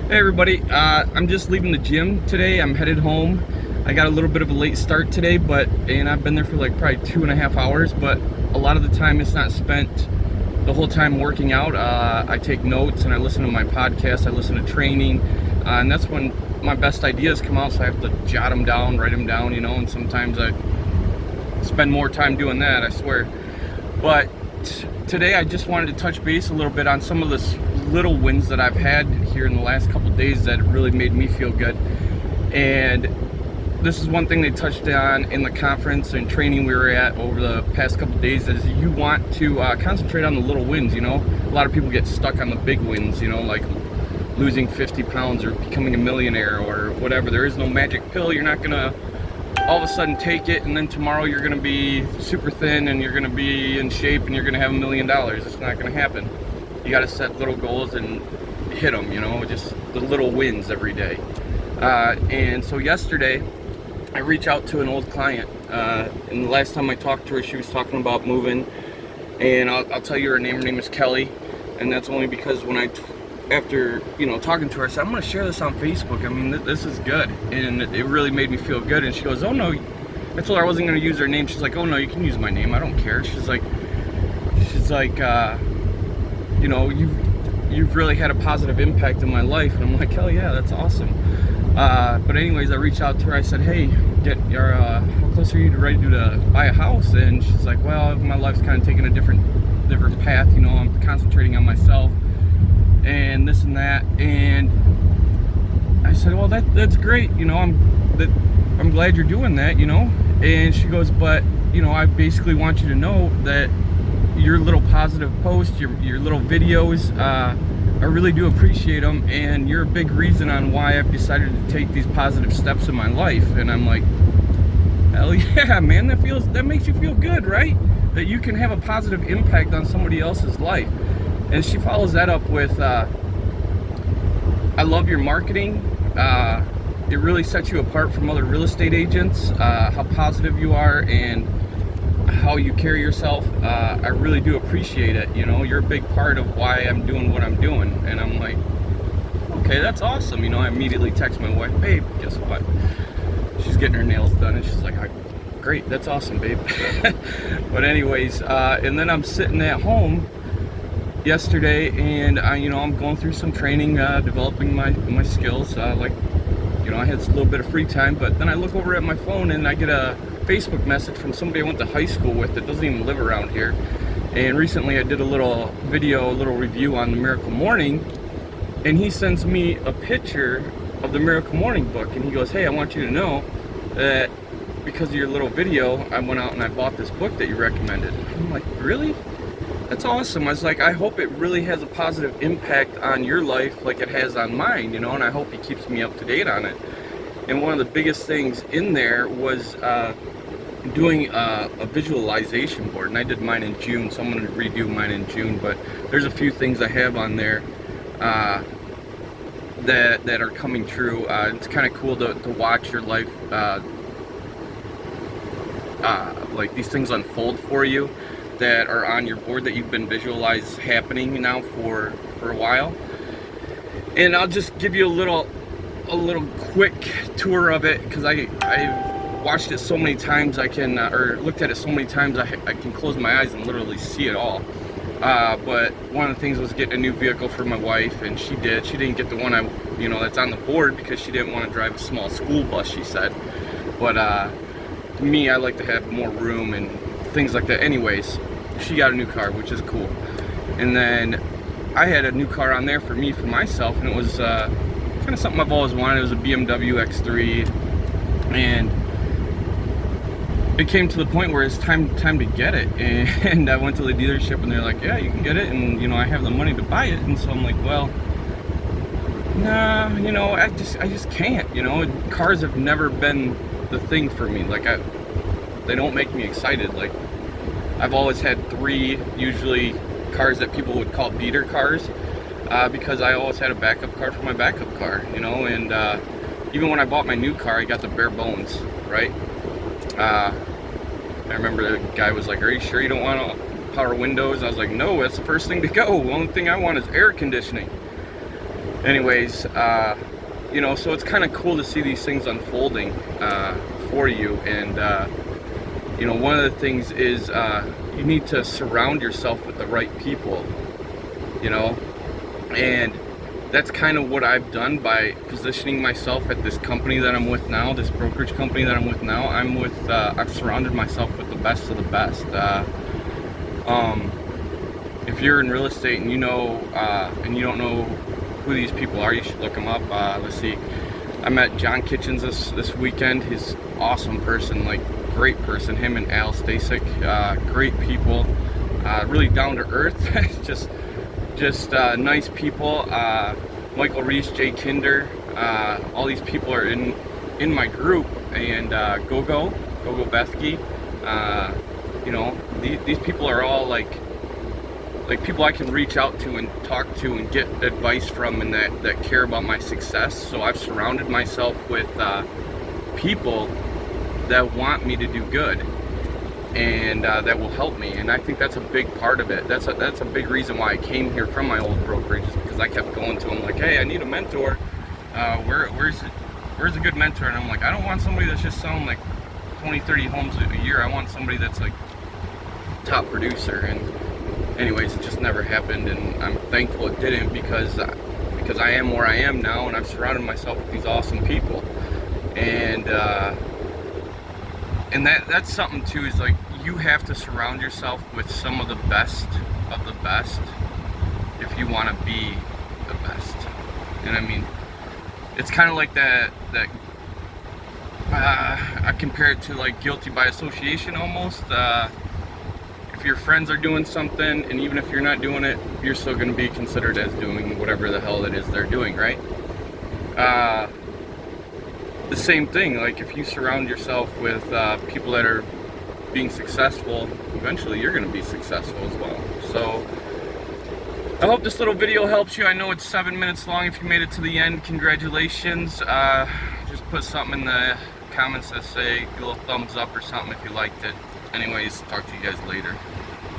Hey everybody, I'm just leaving the gym today. I'm headed home. I got a little bit of a late start today, and I've been there for like probably 2.5 hours, but a lot of the time it's not spent the whole time working out. I take notes and I listen to my podcast, I listen to training, and that's when my best ideas come out, so I have to jot them down, write them down, and sometimes I spend more time doing that, I swear. But today I just wanted to touch base a little bit on some of the little wins that I've had here in the last couple days that really made me feel good. And this is one thing they touched on in the conference and training we were at over the past couple days, is you want to concentrate on the little wins. A lot of people get stuck on the big wins, like losing 50 pounds or becoming a millionaire or whatever. There is no magic pill. You're not gonna all of a sudden take it and then tomorrow you're gonna be super thin and you're gonna be in shape and you're gonna have $1 million. It's not gonna happen. You got to set little goals and hit them, just the little wins every day. And so yesterday, I reached out to an old client. And the last time I talked to her, she was talking about moving. And I'll tell you her name. Her name is Kelly. And that's only because after talking to her, I said, I'm going to share this on Facebook. I mean, this is good. And it really made me feel good. And she goes, oh no. I told her I wasn't going to use her name. She's like, oh no, you can use my name. I don't care. She's like, you've really had a positive impact in my life. And I'm like, hell yeah, that's awesome. But anyways, I reached out to her. I said, hey, how close are you ready to buy a house? And she's like, well, my life's kind of taking a different path. I'm concentrating on myself and this and that. And I said, well, that's great. I'm glad you're doing that. And she goes, but I basically want you to know that your little positive posts, your little videos, I really do appreciate them, and you're a big reason on why I've decided to take these positive steps in my life. And I'm like, hell yeah, man, that makes you feel good, right? That you can have a positive impact on somebody else's life. And she follows that up with, I love your marketing. It really sets you apart from other real estate agents, how positive you are and how you carry yourself. I really do appreciate it. You're a big part of why I'm doing what I'm doing. And I'm like, okay, that's awesome. I immediately text my wife, babe, guess what? She's getting her nails done, and she's like, great, that's awesome, babe. But anyways, and then I'm sitting at home yesterday, and I'm going through some training, developing my skills. I had a little bit of free time, but then I look over at my phone and I get a Facebook message from somebody I went to high school with that doesn't even live around here. And recently I did a little review on the Miracle Morning, and he sends me a picture of the Miracle Morning book, and he goes, hey, I want you to know that because of your little video, I went out and I bought this book that you recommended. I'm like, really? That's awesome. I was like, I hope it really has a positive impact on your life like it has on mine, and I hope he keeps me up to date on it. And one of the biggest things in there was doing a visualization board, and I did mine in June, so I'm going to redo mine in June. But there's a few things I have on there that are coming true. It's kind of cool to watch your life, like these things unfold for you that are on your board that you've been visualized happening now for a while. And I'll just give you a little quick tour of it, because I've watched it so many times or looked at it so many times I can close my eyes and literally see it all. But one of the things was getting a new vehicle for my wife, and she didn't get the one that's on the board because she didn't want to drive a small school bus, she said. But me, I like to have more room and things like that. Anyways, she got a new car, which is cool. And then I had a new car on there for myself, and it was kind of something I've always wanted. It was a BMW X3, and it came to the point where it's time to get it. And I went to the dealership, and they're like, yeah, you can get it, and I have the money to buy it. And so I'm like, well, nah, I just can't. Cars have never been the thing for me. Like, they don't make me excited. Like, I've always had 3 usually cars that people would call beater cars, because I always had a backup car for my backup car, and even when I bought my new car, I got the bare bones, right? I remember the guy was like, are you sure you don't want power windows? I was like, no, that's the first thing to go. The only thing I want is air conditioning. anyways, you know, so it's kind of cool to see these things unfolding for you. And you know, one of the things is you need to surround yourself with the right people, you know, and that's kind of what I've done by positioning myself at this company that I'm with now, this brokerage company that I'm with now. I've surrounded myself with the best of the best. If you're in real estate and you know, and you don't know who these people are, you should look them up. Let's see, I met John Kitchens this weekend. He's an awesome person, like great person. Him and Al Stasik, great people, really down to earth. just nice people. Michael Reese, Jay Kinder, all these people are in my group, and Gogo Bethke. You know, these people are all like people I can reach out to and talk to and get advice from, and that care about my success. So I've surrounded myself with people that want me to do good, and that will help me. And I think that's a big part of it. That's a big reason why I came here from my old brokerage, is because I kept going to them like, hey, I need a mentor. Where's a good mentor? And I'm like, I don't want somebody that's just selling like 20, 30 homes a year. I want somebody that's like top producer. And anyways, it just never happened, and I'm thankful it didn't, because I am where I am now, and I've surrounded myself with these awesome people. And that's something too, is like, you have to surround yourself with some of the best of the best if you want to be the best. And I mean, it's kind of like that I compare it to like guilty by association almost. If your friends are doing something, and even if you're not doing it, you're still going to be considered as doing whatever the hell it is they're doing, right? The same thing, like if you surround yourself with people that are being successful, eventually you're going to be successful as well. So I hope this little video helps you. I know it's 7 minutes long. If you made it to the end, congratulations. Just put something in the comments that say, give a little thumbs up or something if you liked it. Anyways, talk to you guys later.